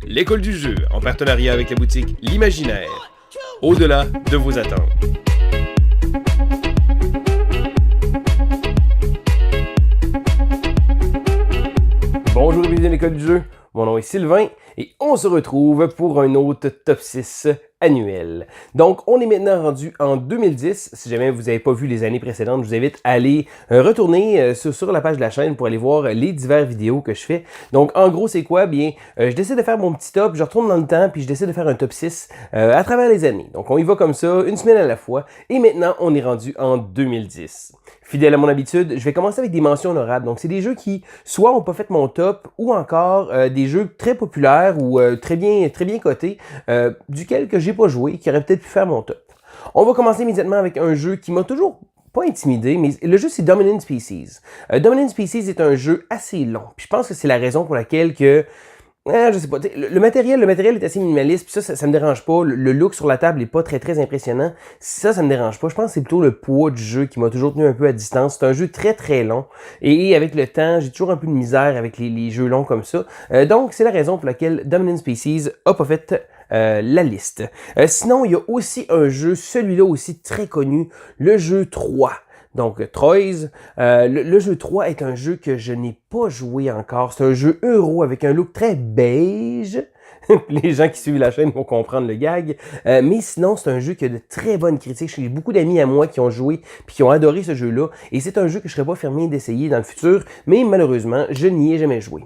l'école du jeu, en partenariat avec la boutique L'Imaginaire. Au-delà de vos attentes. Bonjour et bienvenue à l'école du jeu. Mon nom est Sylvain et on se retrouve pour un autre top 6 annuel. Donc, on est maintenant rendu en 2010. Si jamais vous n'avez pas vu les années précédentes, je vous invite à aller retourner sur la page de la chaîne pour aller voir les divers vidéos que je fais. Donc, en gros, c'est quoi? Bien, je décide de faire mon petit top, je retourne dans le temps, puis je décide de faire un top 6 à travers les années. Donc, on y va comme ça, une semaine à la fois. Et maintenant, on est rendu en 2010. Fidèle à mon habitude, je vais commencer avec des mentions honorables. Donc, c'est des jeux qui, soit n'ont pas fait mon top, ou encore des jeux très populaires ou très bien cotés, duquel que j'ai pas joué, qui aurait peut-être pu faire mon top. On va commencer immédiatement avec un jeu qui m'a toujours pas intimidé, mais le jeu c'est Dominant Species. Dominant Species est un jeu assez long. Puis je pense que c'est la raison pour laquelle que je sais pas, le matériel est assez minimaliste, puis ça me dérange pas. Le look sur la table est pas très impressionnant. Ça me dérange pas. Je pense que c'est plutôt le poids du jeu qui m'a toujours tenu un peu à distance. C'est un jeu très long. Et avec le temps, j'ai toujours un peu de misère avec les jeux longs comme ça. Donc, c'est la raison pour laquelle Dominant Species a pas fait la liste. Sinon, il y a aussi un jeu, celui-là aussi très connu, le jeu 3. Donc, Troyes. Le jeu 3 est un jeu que je n'ai pas joué encore. C'est un jeu euro avec un look très beige. Les gens qui suivent la chaîne vont comprendre le gag. Mais sinon, c'est un jeu qui a de très bonnes critiques. J'ai beaucoup d'amis à moi qui ont joué et qui ont adoré ce jeu-là. Et c'est un jeu que je ne serais pas fermé d'essayer dans le futur. Mais malheureusement, je n'y ai jamais joué.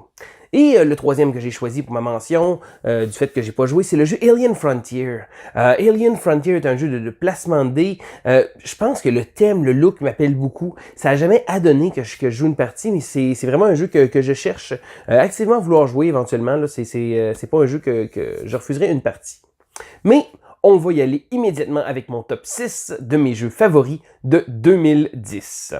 Et le troisième que j'ai choisi pour ma mention, du fait que j'ai pas joué, c'est le jeu Alien Frontier. Alien Frontier est un jeu de placement de dés. Je pense que le thème, le look m'appelle beaucoup. Ça n'a jamais adonné que je joue une partie, mais c'est vraiment un jeu que je cherche activement à vouloir jouer éventuellement. Là, c'est pas un jeu que je refuserais une partie. Mais on va y aller immédiatement avec mon top 6 de mes jeux favoris de 2010.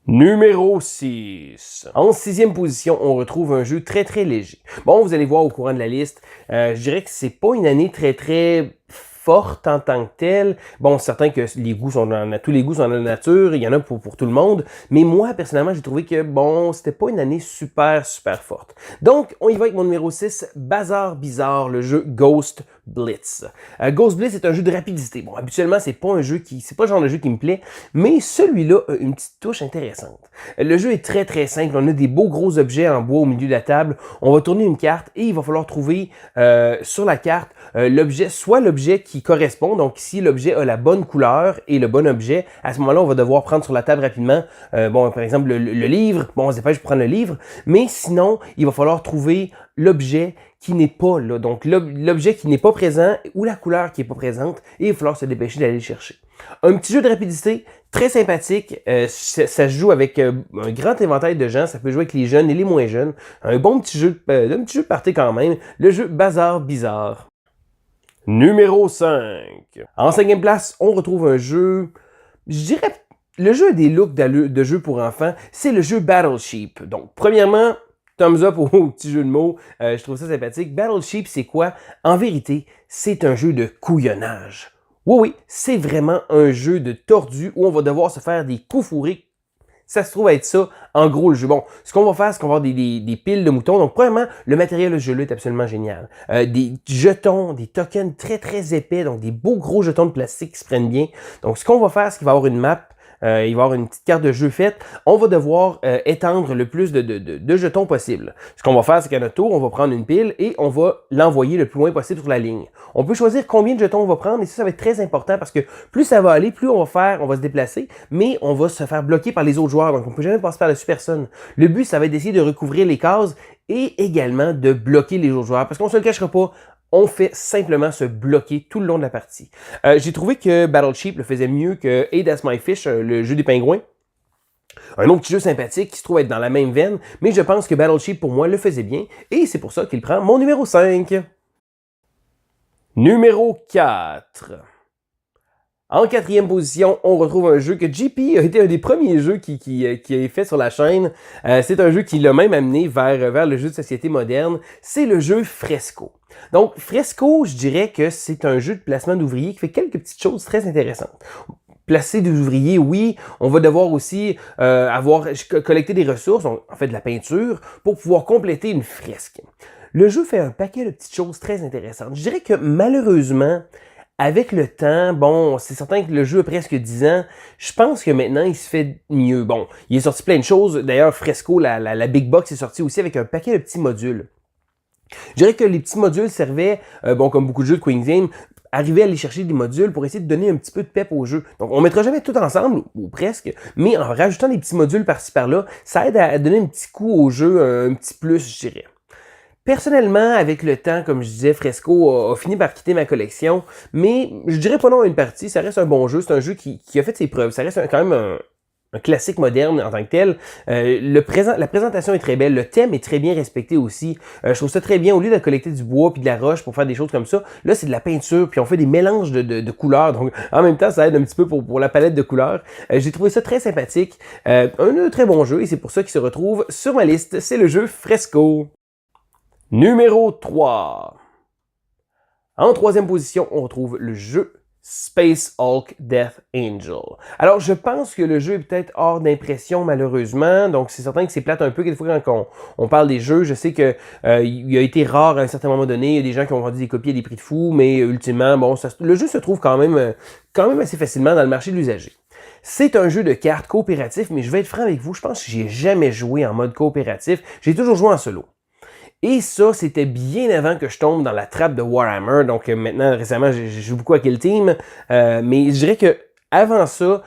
Numéro 6. En 6e position, on retrouve un jeu très léger. Bon, vous allez voir au courant de la liste, je dirais que c'est pas une année très forte en tant que telle. Bon, c'est certain que les goûts sont tous les goûts sont dans la nature, il y en a pour tout le monde, mais moi, personnellement, j'ai trouvé que, bon, c'était pas une année super forte. Donc, on y va avec mon numéro 6, Bazar Bizarre, le jeu Ghost Blitz. Ghost Blitz est un jeu de rapidité. Bon, habituellement, c'est pas le genre de jeu qui me plaît, mais celui-là a une petite touche intéressante. Le jeu est très simple. On a des beaux gros objets en bois au milieu de la table. On va tourner une carte et il va falloir trouver sur la carte soit l'objet qui correspond. Donc ici, l'objet a la bonne couleur et le bon objet. À ce moment-là, on va devoir prendre sur la table rapidement, par exemple, le livre. Bon, on se dépêche pour prendre le livre. Mais sinon, il va falloir trouver l'objet qui n'est pas là. Donc, l'objet qui n'est pas présent ou la couleur qui n'est pas présente et il va falloir se dépêcher d'aller le chercher. Un petit jeu de rapidité très sympathique. Ça se joue avec un grand éventail de gens. Ça peut jouer avec les jeunes et les moins jeunes. Un petit jeu de party quand même. Le jeu Bazar Bizarre. Numéro 5. En 5e place, on retrouve un jeu, je dirais, le jeu des looks de jeu pour enfants, c'est le jeu Battleship. Donc, premièrement, thumbs up au petit jeu de mots, je trouve ça sympathique. Battleship, c'est quoi? En vérité, c'est un jeu de couillonnage. Oui, c'est vraiment un jeu de tordu où on va devoir se faire des coups fourrés. Ça se trouve être ça, en gros, le jeu. Bon, ce qu'on va faire, c'est qu'on va avoir des piles de moutons. Donc, premièrement, le matériel de ce jeu-là est absolument génial. Des jetons, des tokens très épais, donc des beaux gros jetons de plastique qui se prennent bien. Donc, ce qu'on va faire, c'est qu'il va y avoir une map. Il va y avoir une petite carte de jeu faite. On va devoir étendre le plus de jetons possible. Ce qu'on va faire, c'est qu'à notre tour, on va prendre une pile et on va l'envoyer le plus loin possible sur la ligne. On peut choisir combien de jetons on va prendre et ça va être très important parce que plus ça va aller, plus on va se déplacer, mais on va se faire bloquer par les autres joueurs. Donc, on ne peut jamais passer par-dessus personne. Le but, ça va être d'essayer de recouvrir les cases et également de bloquer les autres joueurs parce qu'on se le cachera pas. On fait simplement se bloquer tout le long de la partie. J'ai trouvé que Battleship le faisait mieux que Hey That's My Fish, le jeu des pingouins. Un autre petit jeu sympathique qui se trouve être dans la même veine, mais je pense que Battleship pour moi le faisait bien et c'est pour ça qu'il prend mon numéro 5. Numéro 4. En 4e position, on retrouve un jeu que JP a été un des premiers jeux qui a fait sur la chaîne. C'est un jeu qui l'a même amené vers le jeu de société moderne. C'est le jeu Fresco. Donc, Fresco, je dirais que c'est un jeu de placement d'ouvriers qui fait quelques petites choses très intéressantes. Placer des ouvriers, oui. On va devoir aussi collecter des ressources, en fait de la peinture, pour pouvoir compléter une fresque. le jeu fait un paquet de petites choses très intéressantes. Je dirais que malheureusement, avec le temps, bon, c'est certain que le jeu a presque 10 ans. Je pense que maintenant, il se fait mieux. Bon, il est sorti plein de choses. D'ailleurs, Fresco, la Big Box, est sorti aussi avec un paquet de petits modules. Je dirais que les petits modules servaient, bon, comme beaucoup de jeux de Queen's Game, arriver à aller chercher des modules pour essayer de donner un petit peu de pep au jeu. Donc, on mettra jamais tout ensemble, ou presque, mais en rajoutant des petits modules par-ci par-là, ça aide à donner un petit coup au jeu, un petit plus, je dirais. Personnellement, avec le temps, comme je disais, Fresco a fini par quitter ma collection, mais je dirais pas non à une partie, ça reste un bon jeu, c'est un jeu qui a fait ses preuves, ça reste quand même un classique moderne en tant que tel. La présentation est très belle, le thème est très bien respecté aussi. Je trouve ça très bien, au lieu de collecter du bois puis de la roche pour faire des choses comme ça, là c'est de la peinture puis on fait des mélanges de couleurs, donc en même temps ça aide un petit peu pour la palette de couleurs. J'ai trouvé ça très sympathique, un très bon jeu et c'est pour ça qu'il se retrouve sur ma liste, c'est le jeu Fresco. Numéro 3. En troisième position, on retrouve le jeu Space Hulk Death Angel. Alors, je pense que le jeu est peut-être hors d'impression, malheureusement. Donc, c'est certain que c'est plate un peu quelquefois quand on parle des jeux. Je sais que il a été rare à un certain moment donné. Il y a des gens qui ont vendu des copies à des prix de fou, mais ultimement, bon, le jeu se trouve quand même assez facilement dans le marché de l'usager. C'est un jeu de cartes coopératif, mais je vais être franc avec vous, je pense que j'ai jamais joué en mode coopératif. J'ai toujours joué en solo. Et ça, c'était bien avant que je tombe dans la trappe de Warhammer. Donc maintenant, récemment, je joue beaucoup à Kill Team. Mais je dirais que avant ça,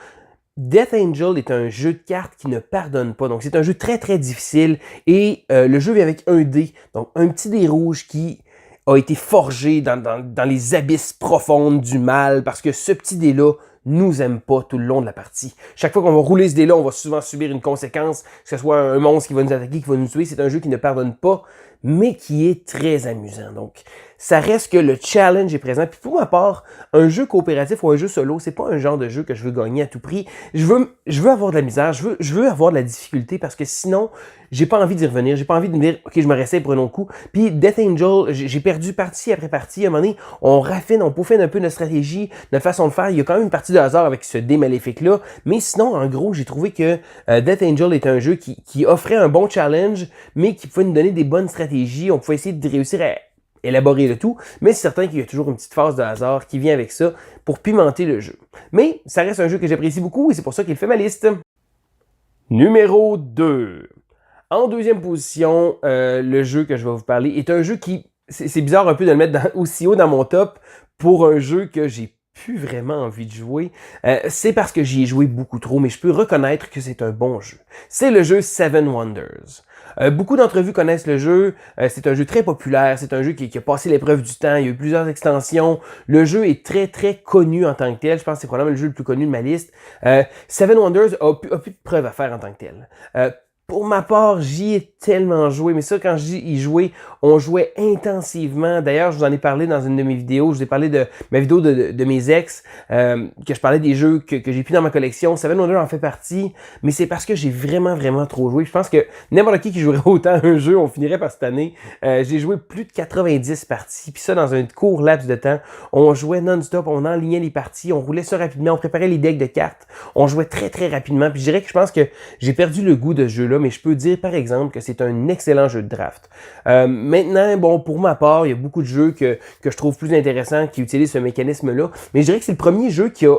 Death Angel est un jeu de cartes qui ne pardonne pas. Donc c'est un jeu très très difficile. Et le jeu vient avec un dé. Donc un petit dé rouge qui a été forgé dans les abysses profondes du mal. Parce que ce petit dé-là nous aime pas tout le long de la partie. Chaque fois qu'on va rouler ce dé-là, on va souvent subir une conséquence, que ce soit un monstre qui va nous attaquer, qui va nous tuer. C'est un jeu qui ne pardonne pas, mais qui est très amusant. Donc, ça reste que le challenge est présent. Puis pour ma part, un jeu coopératif ou un jeu solo, c'est pas un genre de jeu que je veux gagner à tout prix. Je veux avoir de la misère, je veux avoir de la difficulté parce que sinon, j'ai pas envie d'y revenir. J'ai pas envie de me dire, OK, je me réessaye pour un autre coup. Puis Death Angel, j'ai perdu partie après partie. À un moment donné, on raffine, on peaufine un peu notre stratégie, notre façon de faire. Il y a quand même une partie de hasard avec ce dé maléfique-là. Mais sinon, en gros, j'ai trouvé que Death Angel est un jeu qui offrait un bon challenge, mais qui pouvait nous donner des bonnes stratégies. On pouvait essayer de réussir à élaborer le tout, mais c'est certain qu'il y a toujours une petite phase de hasard qui vient avec ça pour pimenter le jeu. Mais ça reste un jeu que j'apprécie beaucoup et c'est pour ça qu'il fait ma liste. Numéro 2. En deuxième position, le jeu que je vais vous parler est un jeu qui, c'est bizarre un peu de le mettre aussi haut dans mon top pour un jeu que j'ai plus vraiment envie de jouer. C'est parce que j'y ai joué beaucoup trop, mais je peux reconnaître que c'est un bon jeu. C'est le jeu Seven Wonders. Beaucoup d'entre vous connaissent le jeu. C'est un jeu très populaire. C'est un jeu qui a passé l'épreuve du temps. Il y a eu plusieurs extensions. Le jeu est très, très connu en tant que tel. Je pense que c'est probablement le jeu le plus connu de ma liste. Seven Wonders a plus de preuves à faire en tant que tel. Pour ma part, j'y ai tellement joué, mais ça, quand j'y y jouais, on jouait intensivement. D'ailleurs, je vous en ai parlé dans une de mes vidéos. Je vous ai parlé de ma vidéo de mes ex, que je parlais des jeux que j'ai plus dans ma collection. Seven Wonders en fait partie, mais c'est parce que j'ai vraiment, vraiment trop joué. Je pense que n'importe qui jouerait autant à un jeu, on finirait par cette année. J'ai joué plus de 90 parties, puis ça dans un court laps de temps. On jouait non-stop, on enlignait les parties, on roulait ça rapidement, on préparait les decks de cartes. On jouait très, très rapidement. Puis je dirais que je pense que j'ai perdu le goût de ce jeu-là, mais je peux dire par exemple que c'est un excellent jeu de draft. Maintenant, bon, pour ma part, il y a beaucoup de jeux que je trouve plus intéressants qui utilisent ce mécanisme-là, mais je dirais que c'est le premier jeu qui a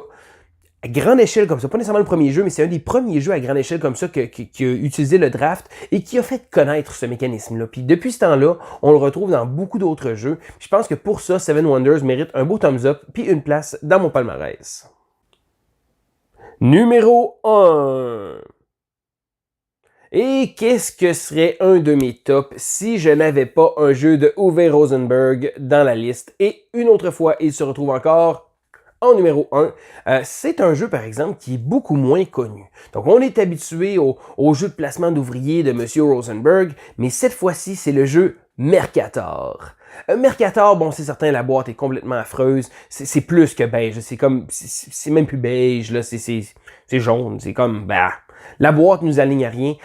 à grande échelle comme ça, pas nécessairement le premier jeu, mais c'est un des premiers jeux à grande échelle comme ça qui a utilisé le draft et qui a fait connaître ce mécanisme-là. Puis depuis ce temps-là, on le retrouve dans beaucoup d'autres jeux. Puis je pense que pour ça, Seven Wonders mérite un beau thumbs up puis une place dans mon palmarès. Numéro 1. Et qu'est-ce que serait un de mes tops si je n'avais pas un jeu de Uwe Rosenberg dans la liste? Et une autre fois, il se retrouve encore en numéro 1. C'est un jeu, par exemple, qui est beaucoup moins connu. Donc, on est habitué au jeu de placement d'ouvriers de Monsieur Rosenberg, mais cette fois-ci, c'est le jeu Mercator. Mercator, bon, c'est certain, la boîte est complètement affreuse. C'est plus que beige. C'est même plus beige, là. C'est jaune. C'est comme, bah. La boîte nous aligne à rien.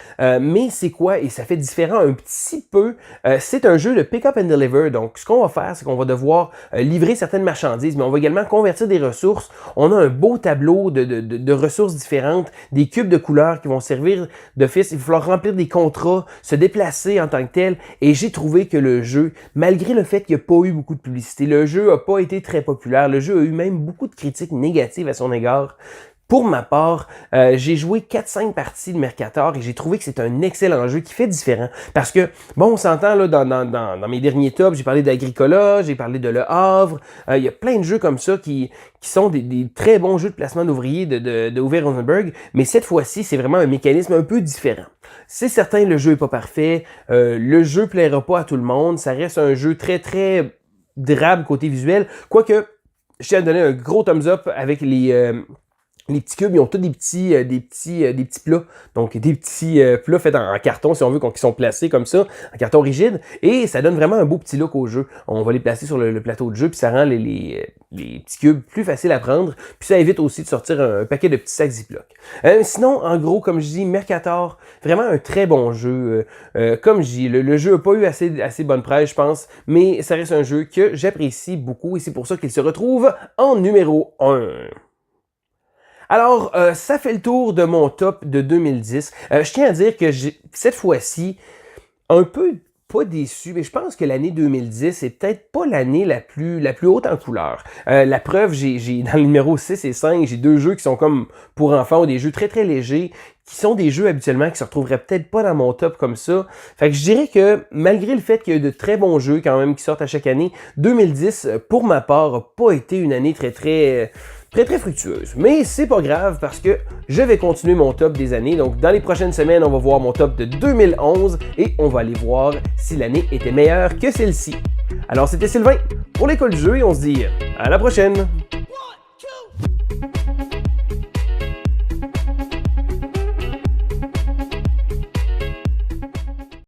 Mais c'est quoi? Et ça fait différent un petit peu. C'est un jeu de pick-up and deliver. Donc, ce qu'on va faire, c'est qu'on va devoir livrer certaines marchandises, mais on va également convertir des ressources. On a un beau tableau de ressources différentes, des cubes de couleurs qui vont servir d'office. Il va falloir remplir des contrats, se déplacer en tant que tel. Et j'ai trouvé que le jeu, malgré le fait qu'il n'y a pas eu beaucoup de publicité, le jeu n'a pas été très populaire. Le jeu a eu même beaucoup de critiques négatives à son égard. Pour ma part, j'ai joué 4-5 parties de Mercator et j'ai trouvé que c'est un excellent jeu qui fait différent. Parce que, bon, on s'entend là dans mes derniers tops, j'ai parlé d'Agricola, j'ai parlé de Le Havre, il y a plein de jeux comme ça qui sont des très bons jeux de placement d'ouvriers de Uwe Rosenberg, mais cette fois-ci, c'est vraiment un mécanisme un peu différent. C'est certain, le jeu est pas parfait, le jeu plaira pas à tout le monde, ça reste un jeu très très drabe côté visuel, quoique, je tiens à donner un gros thumbs up avec les petits cubes, ils ont tous des petits plats. Donc, des petits plats faits en carton, si on veut, qui sont placés comme ça, en carton rigide. Et ça donne vraiment un beau petit look au jeu. On va les placer sur le plateau de jeu, puis ça rend les petits cubes plus faciles à prendre. Puis ça évite aussi de sortir un paquet de petits sacs Ziploc. Sinon, en gros, comme je dis, Mercator, vraiment un très bon jeu. Comme je dis, le jeu n'a pas eu assez bonne presse, je pense, mais ça reste un jeu que j'apprécie beaucoup et c'est pour ça qu'il se retrouve en numéro 1. Alors, ça fait le tour de mon top de 2010. Je tiens à dire que cette fois-ci, un peu pas déçu, mais je pense que l'année 2010 c'est peut-être pas l'année la plus haute en couleur. La preuve, j'ai dans le numéro 6 et 5, j'ai deux jeux qui sont comme pour enfants, ou des jeux très très légers, qui sont des jeux habituellement qui se retrouveraient peut-être pas dans mon top comme ça. Fait que je dirais que malgré le fait qu'il y a de très bons jeux quand même qui sortent à chaque année, 2010, pour ma part, n'a pas été une année très fructueuse. Mais c'est pas grave parce que je vais continuer mon top des années. Donc dans les prochaines semaines, on va voir mon top de 2011 et on va aller voir si l'année était meilleure que celle-ci. Alors c'était Sylvain pour l'école du jeu et on se dit à la prochaine!